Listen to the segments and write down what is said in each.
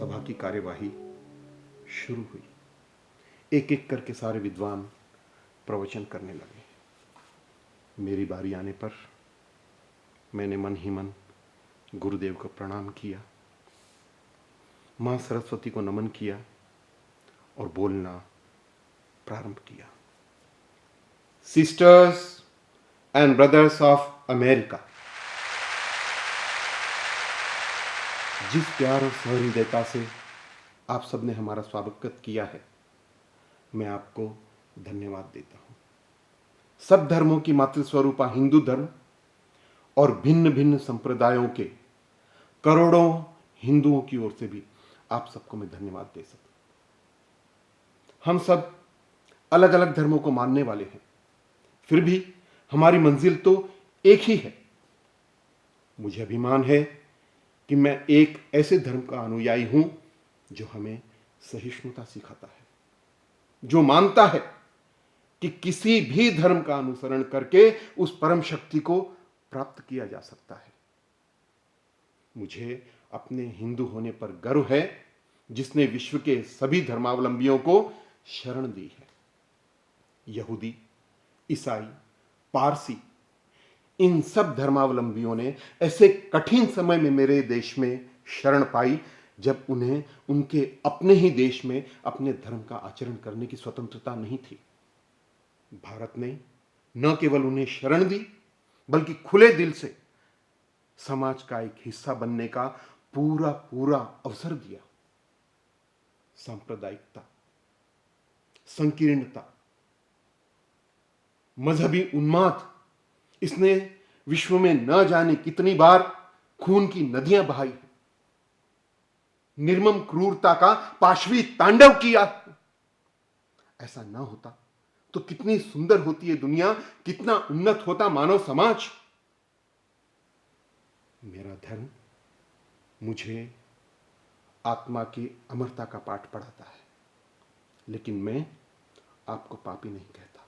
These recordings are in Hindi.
सभा की कार्यवाही शुरू हुई। एक एक करके सारे विद्वान प्रवचन करने लगे। मेरी बारी आने पर मैंने मन ही मन गुरुदेव को प्रणाम किया, मां सरस्वती को नमन किया और बोलना प्रारंभ किया। Sisters and brothers of America, जिस प्यार और सहृदयता से आप सबने हमारा स्वागत किया है, मैं आपको धन्यवाद देता हूं। सब धर्मों की मातृस्वरूपा हिंदू धर्म और भिन्न भिन्न संप्रदायों के करोड़ों हिंदुओं की ओर से भी आप सबको मैं धन्यवाद दे सकता हूं। हम सब अलग अलग धर्मों को मानने वाले हैं, फिर भी हमारी मंजिल तो एक ही है। मुझे अभिमान है कि मैं एक ऐसे धर्म का अनुयायी हूं जो हमें सहिष्णुता सिखाता है, जो मानता है कि किसी भी धर्म का अनुसरण करके उस परम शक्ति को प्राप्त किया जा सकता है। मुझे अपने हिंदू होने पर गर्व है, जिसने विश्व के सभी धर्मावलंबियों को शरण दी है। यहूदी, ईसाई, पारसी, इन सब धर्मावलंबियों ने ऐसे कठिन समय में मेरे देश में शरण पाई जब उन्हें उनके अपने ही देश में अपने धर्म का आचरण करने की स्वतंत्रता नहीं थी। भारत ने न केवल उन्हें शरण दी, बल्कि खुले दिल से समाज का एक हिस्सा बनने का पूरा पूरा अवसर दिया। सांप्रदायिकता, संकीर्णता, मजहबी उन्माद, इसने विश्व में न जाने कितनी बार खून की नदियां बहाई, निर्मम क्रूरता का पाशवी तांडव किया। ऐसा ना होता तो कितनी सुंदर होती है दुनिया, कितना उन्नत होता मानव समाज। मेरा धर्म मुझे आत्मा की अमरता का पाठ पढ़ाता है, लेकिन मैं आपको पापी नहीं कहता।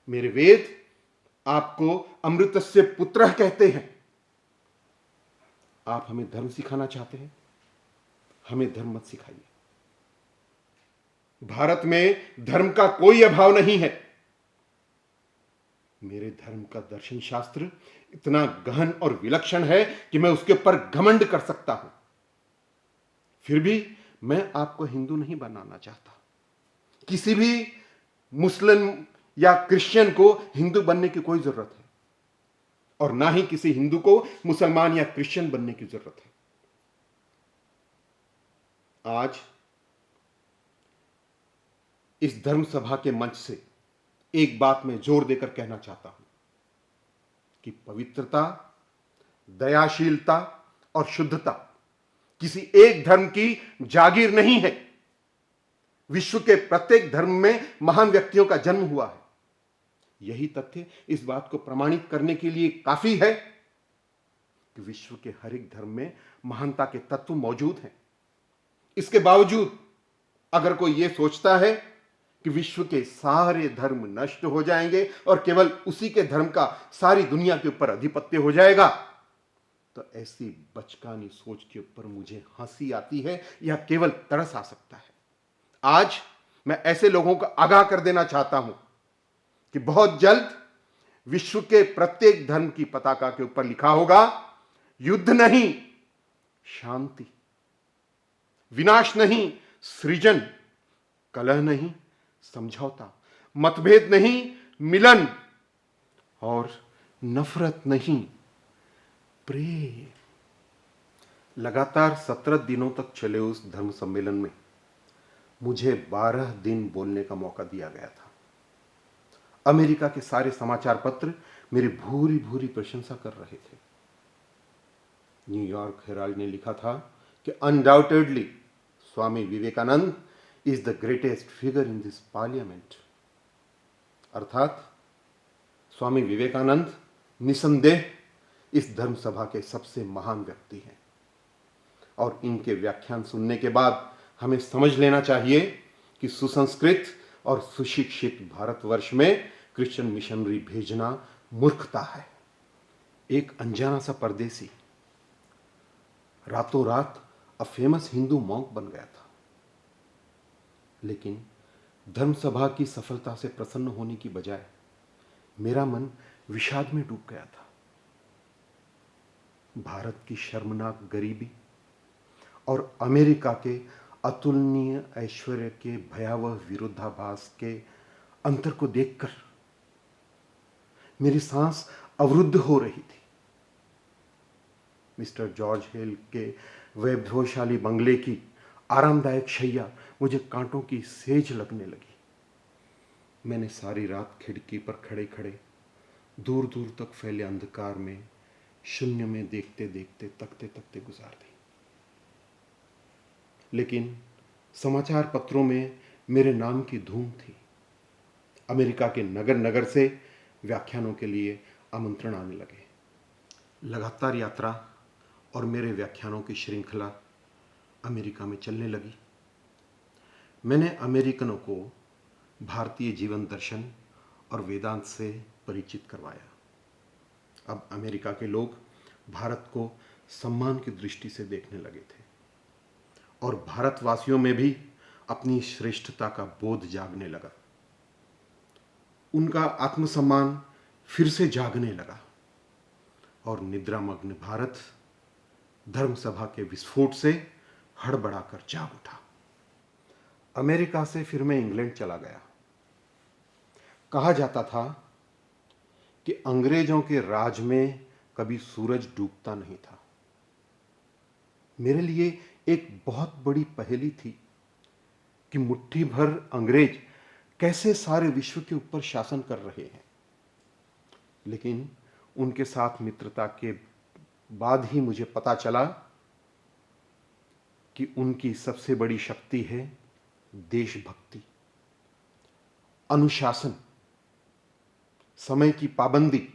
मेरे वेद आपको अमृतस्य पुत्रः कहते हैं। आप हमें धर्म सिखाना चाहते हैं, हमें धर्म मत सिखाइए। भारत में धर्म का कोई अभाव नहीं है। मेरे धर्म का दर्शन शास्त्र इतना गहन और विलक्षण है कि मैं उसके ऊपर घमंड कर सकता हूं। फिर भी मैं आपको हिंदू नहीं बनाना चाहता। किसी भी मुस्लिम या क्रिश्चियन को हिंदू बनने की कोई जरूरत है, और ना ही किसी हिंदू को मुसलमान या क्रिश्चियन बनने की जरूरत है। आज इस धर्म सभा के मंच से एक बात मैं जोर देकर कहना चाहता हूं कि पवित्रता, दयाशीलता और शुद्धता किसी एक धर्म की जागीर नहीं है। विश्व के प्रत्येक धर्म में महान व्यक्तियों का जन्म हुआ है। यही तथ्य इस बात को प्रमाणित करने के लिए काफी है कि विश्व के हर एक धर्म में महानता के तत्व मौजूद हैं। इसके बावजूद अगर कोई यह सोचता है कि विश्व के सारे धर्म नष्ट हो जाएंगे और केवल उसी के धर्म का सारी दुनिया के ऊपर आधिपत्य हो जाएगा, तो ऐसी बचकानी सोच के ऊपर मुझे हंसी आती है या केवल तरस आ सकता है। आज मैं ऐसे लोगों को आगाह कर देना चाहता हूं कि बहुत जल्द विश्व के प्रत्येक धर्म की पताका के ऊपर लिखा होगा, युद्ध नहीं शांति, विनाश नहीं सृजन, कलह नहीं समझौता, मतभेद नहीं मिलन, और नफरत नहीं प्रेम। लगातार 17 दिनों तक चले उस धर्म सम्मेलन में मुझे 12 दिन बोलने का मौका दिया गया था। अमेरिका के सारे समाचार पत्र मेरी भूरी भूरी प्रशंसा कर रहे थे। न्यूयॉर्क हेराल्ड ने लिखा था कि undoubtedly Swami Vivekananda is the greatest figure in this parliament. अर्थात स्वामी विवेकानंद निसंदेह इस धर्म सभा के सबसे महान व्यक्ति हैं, और इनके व्याख्यान सुनने के बाद हमें समझ लेना चाहिए कि सुसंस्कृत और सुशिक्षित भारतवर्ष में क्रिश्चियन मिशनरी भेजना मूर्खता है। एक अनजाना सा परदेसी रातों रात अ फेमस हिंदू मॉन्क बन गया था। लेकिन धर्म सभा की सफलता से प्रसन्न होने की बजाय मेरा मन विषाद में डूब गया था। भारत की शर्मनाक गरीबी और अमेरिका के अतुलनीय ऐश्वर्य के भयावह विरोधाभास के अंतर को देखकर मेरी सांस अवरुद्ध हो रही थी। मिस्टर जॉर्ज हिल के वैभवशाली बंगले की आरामदायक शैया मुझे कांटों की सेज लगने लगी। मैंने सारी रात खिड़की पर खड़े खड़े दूर दूर तक फैले अंधकार में शून्य में देखते देखते तकते तकते गुजार दी। लेकिन समाचार पत्रों में मेरे नाम की धूम थी। अमेरिका के नगर नगर से व्याख्यानों के लिए आमंत्रण आने लगे। लगातार यात्रा और मेरे व्याख्यानों की श्रृंखला अमेरिका में चलने लगी। मैंने अमेरिकनों को भारतीय जीवन दर्शन और वेदांत से परिचित करवाया। अब अमेरिका के लोग भारत को सम्मान की दृष्टि से देखने लगे थे और भारतवासियों में भी अपनी श्रेष्ठता का बोध जागने लगा। उनका आत्मसम्मान फिर से जागने लगा और निद्रामग्न भारत धर्म सभा के विस्फोट से हड़बड़ाकर जाग उठा। अमेरिका से फिर मैं इंग्लैंड चला गया। कहा जाता था कि अंग्रेजों के राज में कभी सूरज डूबता नहीं था। मेरे लिए एक बहुत बड़ी पहेली थी कि मुट्ठी भर अंग्रेज कैसे सारे विश्व के ऊपर शासन कर रहे हैं। लेकिन उनके साथ मित्रता के बाद ही मुझे पता चला कि उनकी सबसे बड़ी शक्ति है देशभक्ति, अनुशासन, समय की पाबंदी,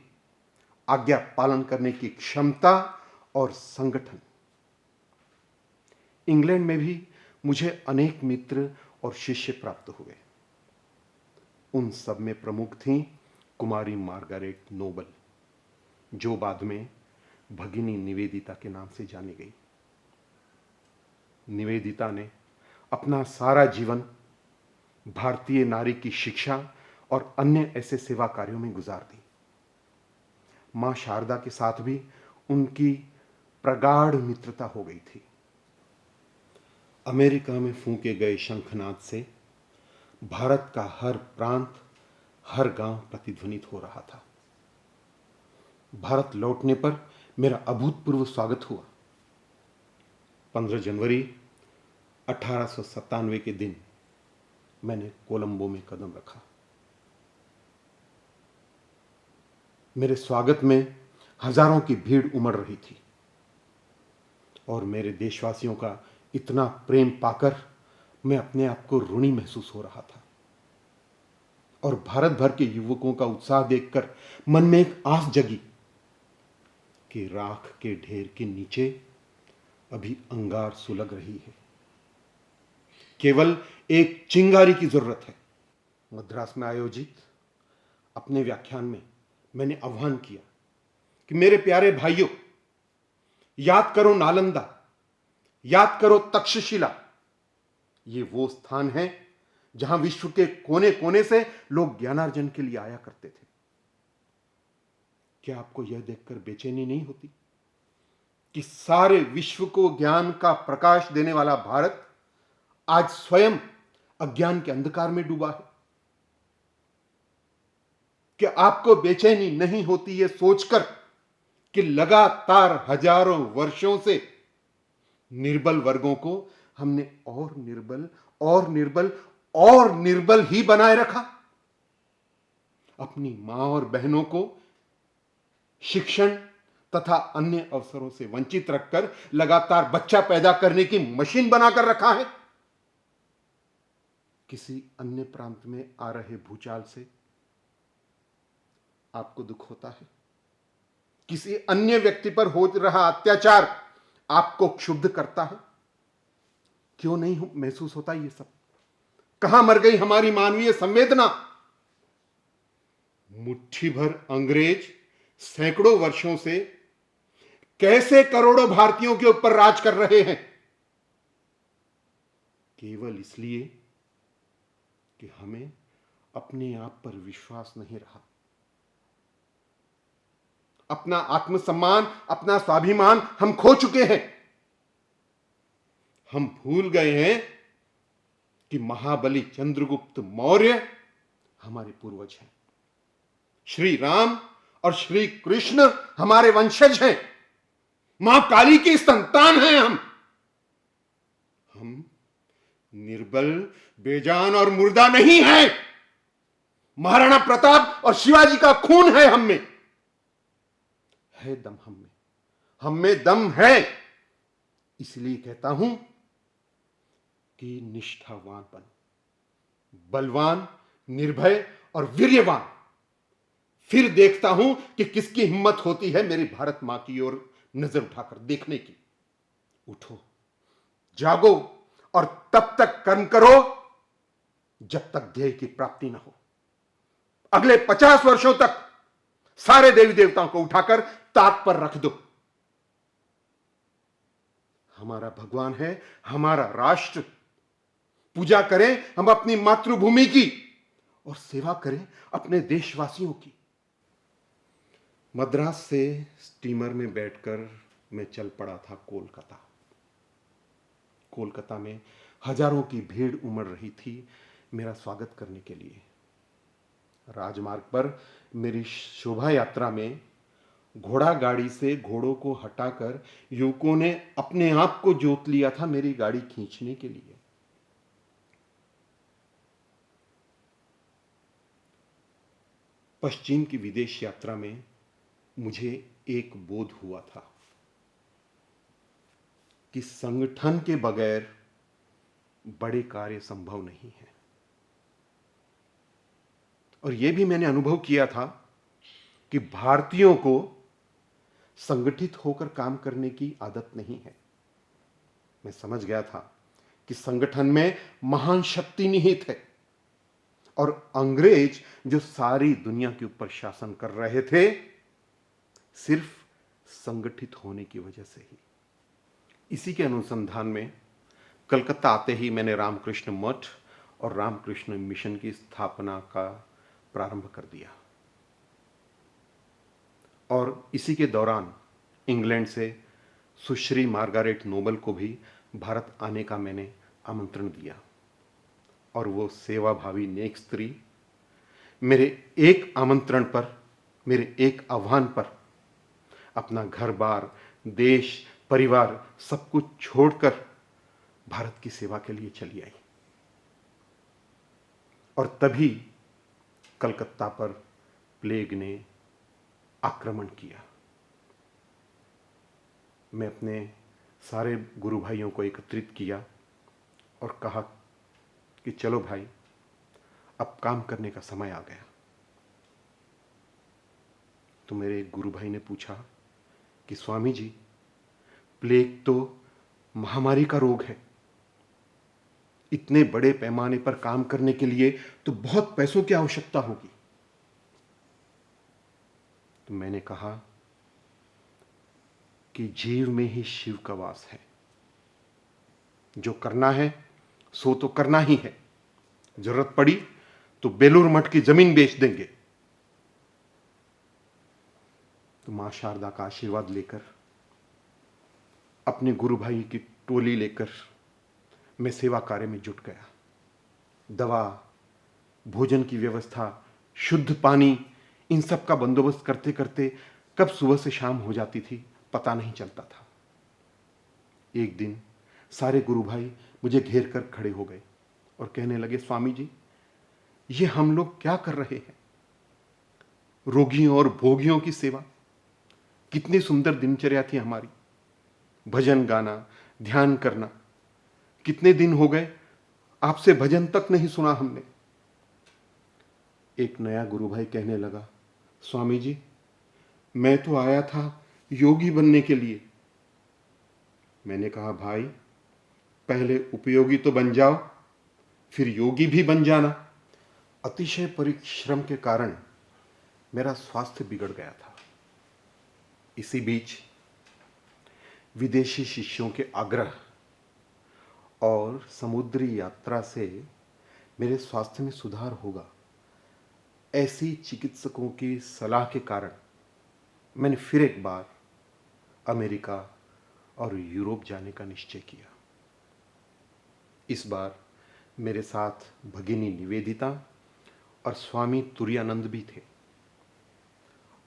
आज्ञा पालन करने की क्षमता और संगठन। इंग्लैंड में भी मुझे अनेक मित्र और शिष्य प्राप्त हुए। उन सब में प्रमुख थी कुमारी मार्गारेट नोबल, जो बाद में भगिनी निवेदिता के नाम से जानी गई। निवेदिता ने अपना सारा जीवन भारतीय नारी की शिक्षा और अन्य ऐसे सेवा कार्यों में गुजार दी। मां शारदा के साथ भी उनकी प्रगाढ़ मित्रता हो गई थी। अमेरिका में फूंके गए शंखनाद से भारत का हर प्रांत, हर गांव प्रतिध्वनित हो रहा था। भारत लौटने पर मेरा अभूतपूर्व स्वागत हुआ। 15 जनवरी 1897 के दिन मैंने कोलंबो में कदम रखा। मेरे स्वागत में हजारों की भीड़ उमड़ रही थी और मेरे देशवासियों का इतना प्रेम पाकर मैं अपने आप को ऋणी महसूस हो रहा था। और भारत भर के युवकों का उत्साह देखकर मन में एक आस जगी कि राख के ढेर के नीचे अभी अंगार सुलग रही है, केवल एक चिंगारी की जरूरत है। मद्रास में आयोजित अपने व्याख्यान में मैंने आह्वान किया कि मेरे प्यारे भाइयों, याद करो नालंदा, याद करो तक्षशिला। ये वो स्थान है जहां विश्व के कोने कोने से लोग ज्ञानार्जन के लिए आया करते थे। क्या आपको यह देखकर बेचैनी नहीं होती कि सारे विश्व को ज्ञान का प्रकाश देने वाला भारत आज स्वयं अज्ञान के अंधकार में डूबा है? क्या आपको बेचैनी नहीं होती यह सोचकर कि लगातार हजारों वर्षों से निर्बल वर्गों को हमने और निर्बल और निर्बल और निर्बल ही बनाए रखा? अपनी मां और बहनों को शिक्षण तथा अन्य अवसरों से वंचित रखकर लगातार बच्चा पैदा करने की मशीन बनाकर रखा है। किसी अन्य प्रांत में आ रहे भूचाल से आपको दुख होता है? किसी अन्य व्यक्ति पर हो रहा अत्याचार आपको क्षुब्ध करता है? क्यों नहीं महसूस होता ये सब? कहां मर गई हमारी मानवीय संवेदना? मुट्ठी भर अंग्रेज सैकड़ों वर्षों से कैसे करोड़ों भारतीयों के ऊपर राज कर रहे हैं? केवल इसलिए कि हमें अपने आप पर विश्वास नहीं रहा। अपना आत्मसम्मान, अपना स्वाभिमान हम खो चुके हैं। हम भूल गए हैं कि महाबली चंद्रगुप्त मौर्य हमारे पूर्वज हैं। श्री राम और श्री कृष्ण हमारे वंशज हैं। मां काली की संतान हैं हम निर्बल, बेजान और मुर्दा नहीं हैं। महाराणा प्रताप और शिवाजी का खून है हम में। है दम हम में दम है। इसलिए कहता हूं कि निष्ठावान बनो, बलवान, निर्भय और वीर्यवान। फिर देखता हूं कि किसकी हिम्मत होती है मेरी भारत मां की ओर नजर उठाकर देखने की। उठो, जागो और तब तक कर्म करो जब तक ध्येय की प्राप्ति ना हो। अगले 50 वर्षों तक सारे देवी देवताओं को उठाकर ताक पर रख दो। हमारा भगवान है हमारा राष्ट्र। पूजा करें हम अपनी मातृभूमि की और सेवा करें अपने देशवासियों की। मद्रास से स्टीमर में बैठकर मैं चल पड़ा था कोलकाता। कोलकाता में हजारों की भीड़ उमड़ रही थी मेरा स्वागत करने के लिए। राजमार्ग पर मेरी शोभा यात्रा में घोड़ा गाड़ी से घोड़ों को हटाकर युवकों ने अपने आप को जोत लिया था मेरी गाड़ी खींचने के लिए। पश्चिम की विदेश यात्रा में मुझे एक बोध हुआ था कि संगठन के बगैर बड़े कार्य संभव नहीं है। और यह भी मैंने अनुभव किया था कि भारतीयों को संगठित होकर काम करने की आदत नहीं है। मैं समझ गया था कि संगठन में महान शक्ति निहित है और अंग्रेज जो सारी दुनिया के ऊपर शासन कर रहे थे सिर्फ संगठित होने की वजह से ही। इसी के अनुसंधान में कलकत्ता आते ही मैंने रामकृष्ण मठ और रामकृष्ण मिशन की स्थापना का प्रारंभ कर दिया। और इसी के दौरान इंग्लैंड से सुश्री मार्गारेट नोबल को भी भारत आने का मैंने आमंत्रण दिया। और वो सेवाभावी नेक स्त्री मेरे एक आमंत्रण पर, मेरे एक आह्वान पर अपना घर बार, देश, परिवार सब कुछ छोड़कर भारत की सेवा के लिए चली आई। और तभी कलकत्ता पर प्लेग ने आक्रमण किया। मैं अपने सारे गुरु भाइयों को एकत्रित किया और कहा कि चलो भाई, अब काम करने का समय आ गया। तो मेरे एक गुरु भाई ने पूछा कि स्वामी जी, प्लेग तो महामारी का रोग है, इतने बड़े पैमाने पर काम करने के लिए तो बहुत पैसों की आवश्यकता होगी। तो मैंने कहा कि जीव में ही शिव का वास है। जो करना है सो तो करना ही है। जरूरत पड़ी तो बेलूर मठ की जमीन बेच देंगे। तो मां शारदा का आशीर्वाद लेकर, अपने गुरु भाई की टोली लेकर मैं सेवा कार्य में जुट गया। दवा, भोजन की व्यवस्था, शुद्ध पानी, इन सब का बंदोबस्त करते करते कब सुबह से शाम हो जाती थी पता नहीं चलता था। एक दिन सारे गुरु भाई मुझे घेर कर खड़े हो गए और कहने लगे, स्वामी जी, ये हम लोग क्या कर रहे हैं? रोगियों और भोगियों की सेवा। कितनी सुंदर दिनचर्या थी हमारी। भजन गाना, ध्यान करना। कितने दिन हो गए आपसे भजन तक नहीं सुना हमने। एक नया गुरु भाई कहने लगा, स्वामी जी, मैं तो आया था योगी बनने के लिए। मैंने कहा, भाई, पहले उपयोगी तो बन जाओ, फिर योगी भी बन जाना। अतिशय परिश्रम के कारण मेरा स्वास्थ्य बिगड़ गया था। इसी बीच विदेशी शिष्यों के आग्रह और समुद्री यात्रा से मेरे स्वास्थ्य में सुधार होगा, ऐसी चिकित्सकों की सलाह के कारण मैंने फिर एक बार अमेरिका और यूरोप जाने का निश्चय किया। इस बार मेरे साथ भगिनी निवेदिता और स्वामी तुरानंद भी थे।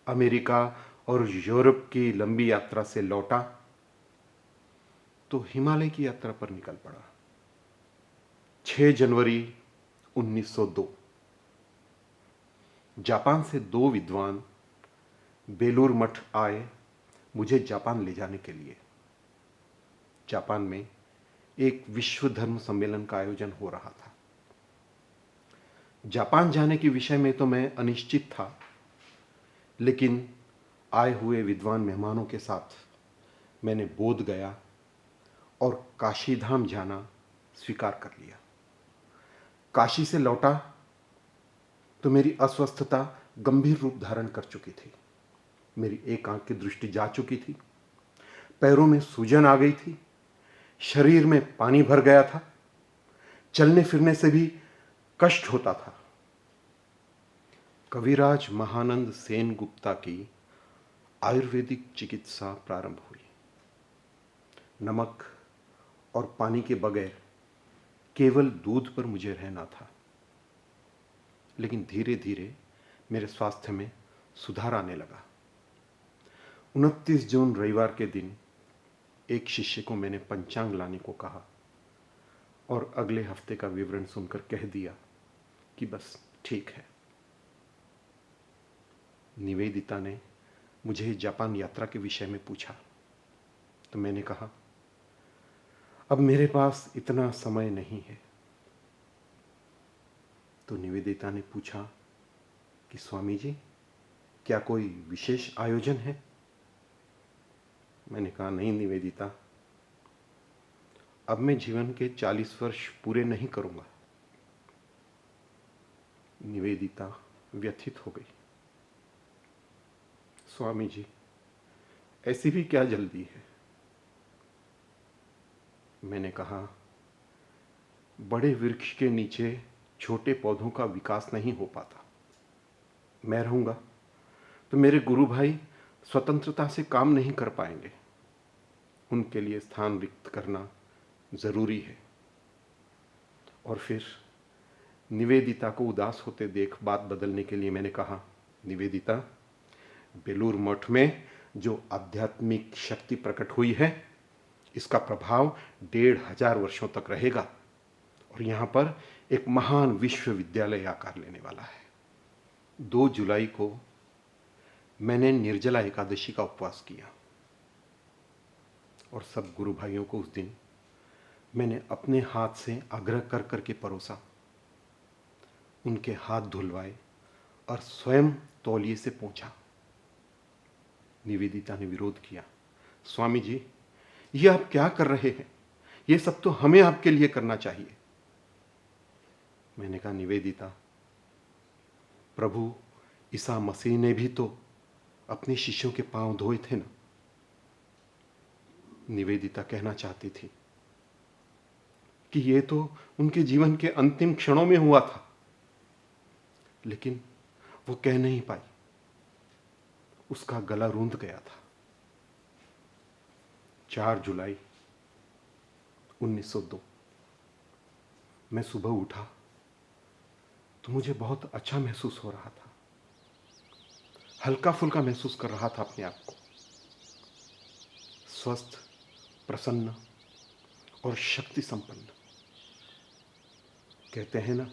अमेरिका और यूरोप की लंबी यात्रा से लौटा तो हिमालय की यात्रा पर निकल पड़ा। 6 जनवरी 1902 जापान से 2 विद्वान बेलूर मठ आए मुझे जापान ले जाने के लिए। जापान में एक विश्व धर्म सम्मेलन का आयोजन हो रहा था। जापान जाने के विषय में तो मैं अनिश्चित था, लेकिन आए हुए विद्वान मेहमानों के साथ मैंने बोध गया और काशी धाम जाना स्वीकार कर लिया। काशी से लौटा तो मेरी अस्वस्थता गंभीर रूप धारण कर चुकी थी। मेरी एक आंख की दृष्टि जा चुकी थी, पैरों में सूजन आ गई थी, शरीर में पानी भर गया था, चलने फिरने से भी कष्ट होता था। कविराज महानंद सेन गुप्ता की आयुर्वेदिक चिकित्सा प्रारंभ हुई। नमक और पानी के बगैर केवल दूध पर मुझे रहना था, लेकिन धीरे धीरे मेरे स्वास्थ्य में सुधार आने लगा। 29 जून रविवार के दिन एक शिष्य को मैंने पंचांग लाने को कहा और अगले हफ्ते का विवरण सुनकर कह दिया कि बस ठीक है। निवेदिता ने मुझे जापान यात्रा के विषय में पूछा तो मैंने कहा, अब मेरे पास इतना समय नहीं है। तो निवेदिता ने पूछा कि स्वामी जी, क्या कोई विशेष आयोजन है? मैंने कहा, नहीं निवेदिता, अब मैं जीवन के 40 वर्ष पूरे नहीं करूंगा। निवेदिता व्यथित हो गई। स्वामी जी, ऐसी भी क्या जल्दी है? मैंने कहा, बड़े वृक्ष के नीचे छोटे पौधों का विकास नहीं हो पाता। मैं रहूंगा तो मेरे गुरु भाई स्वतंत्रता से काम नहीं कर पाएंगे। उनके लिए स्थान रिक्त करना जरूरी है। और फिर निवेदिता को उदास होते देख बात बदलने के लिए मैंने कहा, निवेदिता, बेलूर मठ में जो आध्यात्मिक शक्ति प्रकट हुई है, इसका प्रभाव 1500 वर्षों तक रहेगा और यहां पर एक महान विश्वविद्यालय आकार लेने वाला है। 2 जुलाई को मैंने निर्जला एकादशी का उपवास किया और सब गुरु भाइयों को उस दिन मैंने अपने हाथ से आग्रह कर करके परोसा, उनके हाथ धुलवाए और स्वयं तौलिए से पोंछा। निवेदिता ने विरोध किया, स्वामी जी, ये आप क्या कर रहे हैं? ये सब तो हमें आपके लिए करना चाहिए। मैंने कहा, निवेदिता, प्रभु ईसा मसीह ने भी तो अपने शिष्यों के पांव धोए थे ना। निवेदिता कहना चाहती थी कि ये तो उनके जीवन के अंतिम क्षणों में हुआ था, लेकिन वो कह नहीं पाई। उसका गला रूंध गया था। 4 जुलाई 1902 मैं सुबह उठा तो मुझे बहुत अच्छा महसूस हो रहा था। हल्का फुल्का महसूस कर रहा था अपने आप को, स्वस्थ, प्रसन्न और शक्ति संपन्न। कहते हैं ना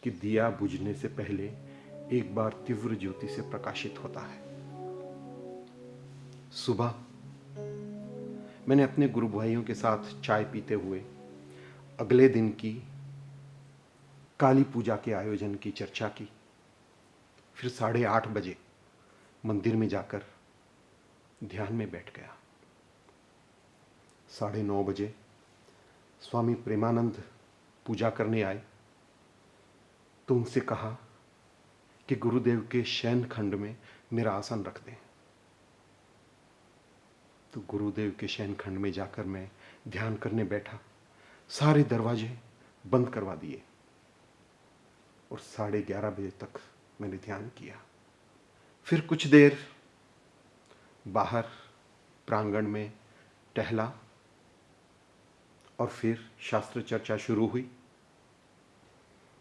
कि दिया बुझने से पहले एक बार तीव्र ज्योति से प्रकाशित होता है। सुबह मैंने अपने गुरु भाइयों के साथ चाय पीते हुए अगले दिन की काली पूजा के आयोजन की चर्चा की। फिर 8:30 बजे मंदिर में जाकर ध्यान में बैठ गया। 9:30 बजे स्वामी प्रेमानंद पूजा करने आए तो उनसे कहा कि गुरुदेव के शयन खंड में मेरा आसन रख दें। तो गुरुदेव के शयन खंड में जाकर मैं ध्यान करने बैठा। सारे दरवाजे बंद करवा दिए और 11:30 बजे तक मैंने ध्यान किया। फिर कुछ देर बाहर प्रांगण में टहला और फिर शास्त्र चर्चा शुरू हुई।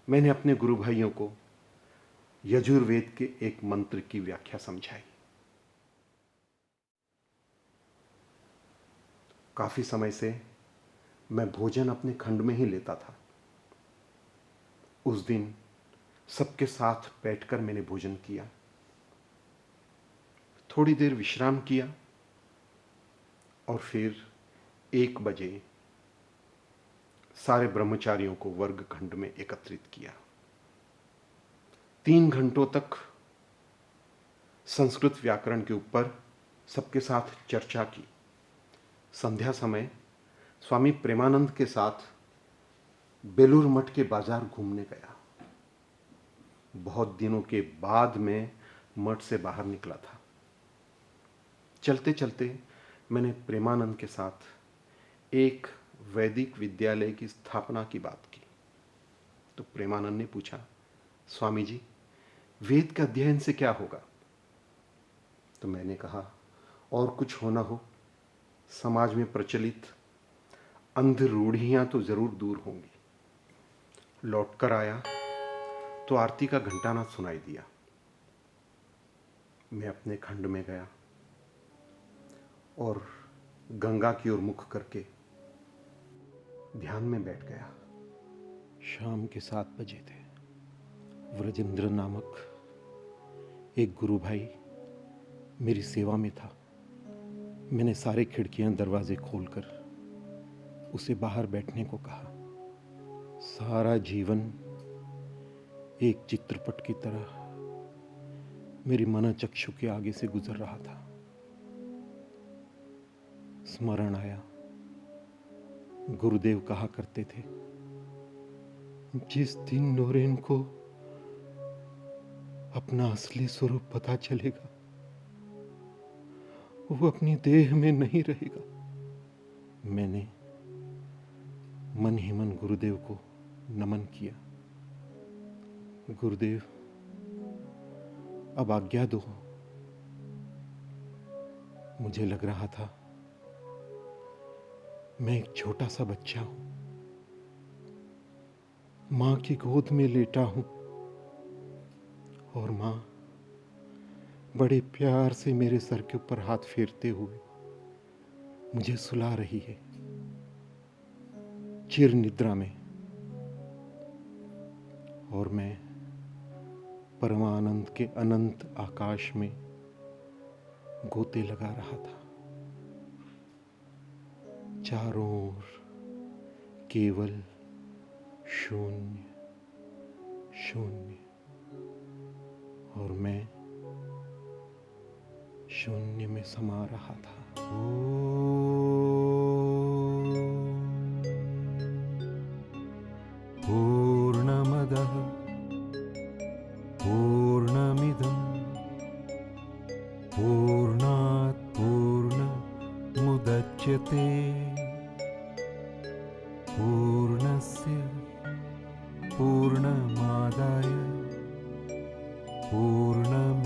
मैंने अपने गुरु भाइयों को यजुर्वेद के एक मंत्र की व्याख्या समझाई। काफी समय से मैं भोजन अपने खंड में ही लेता था। उस दिन सबके साथ बैठकर मैंने भोजन किया, थोड़ी देर विश्राम किया और फिर 1 बजे सारे ब्रह्मचारियों को वर्ग खंड में एकत्रित किया। 3 घंटों तक संस्कृत व्याकरण के ऊपर सबके साथ चर्चा की। संध्या समय स्वामी प्रेमानंद के साथ बेलूर मठ के बाजार घूमने गया। बहुत दिनों के बाद मैं मठ से बाहर निकला था। चलते चलते मैंने प्रेमानंद के साथ एक वैदिक विद्यालय की स्थापना की बात की। तो प्रेमानंद ने पूछा, स्वामी जी, वेद का अध्ययन से क्या होगा? तो मैंने कहा, और कुछ होना हो, समाज में प्रचलित अंध रूढ़ियां तो जरूर दूर होंगी। लौटकर आया तो आरती का घंटाना सुनाई दिया। मैं अपने खंड में गया और गंगा की ओर मुख करके ध्यान में बैठ गया। शाम के 7 बजे थे। व्रजेंद्र नामक एक गुरु भाई मेरी सेवा में था। मैंने सारे खिड़कियां दरवाजे खोलकर उसे बाहर बैठने को कहा। सारा जीवन एक चित्रपट की तरह मेरी मनोचक्षु के आगे से गुजर रहा था। स्मरण आया, गुरुदेव कहा करते थे, जिस दिन नोरेन को अपना असली स्वरूप पता चलेगा, वो अपनी देह में नहीं रहेगा। मैंने मन ही मन गुरुदेव को नमन किया। गुरुदेव, अब आज्ञा दो। मुझे लग रहा था मैं एक छोटा सा बच्चा हूं, मां की गोद में लेटा हूं और मां बड़े प्यार से मेरे सर के ऊपर हाथ फेरते हुए मुझे सुला रही है, चिर निद्रा में। और मैं परमानंद के अनंत आकाश में गोते लगा रहा था। चारों ओर केवल शून्य शून्य, और मैं शून्य में समा रहा था। पूर्णमदः पूर्णमिदं पूर्णात् पूर्णमुदच्यते पूर्णस्य पूर्णमादाय पूर्णमेवावशिष्यते।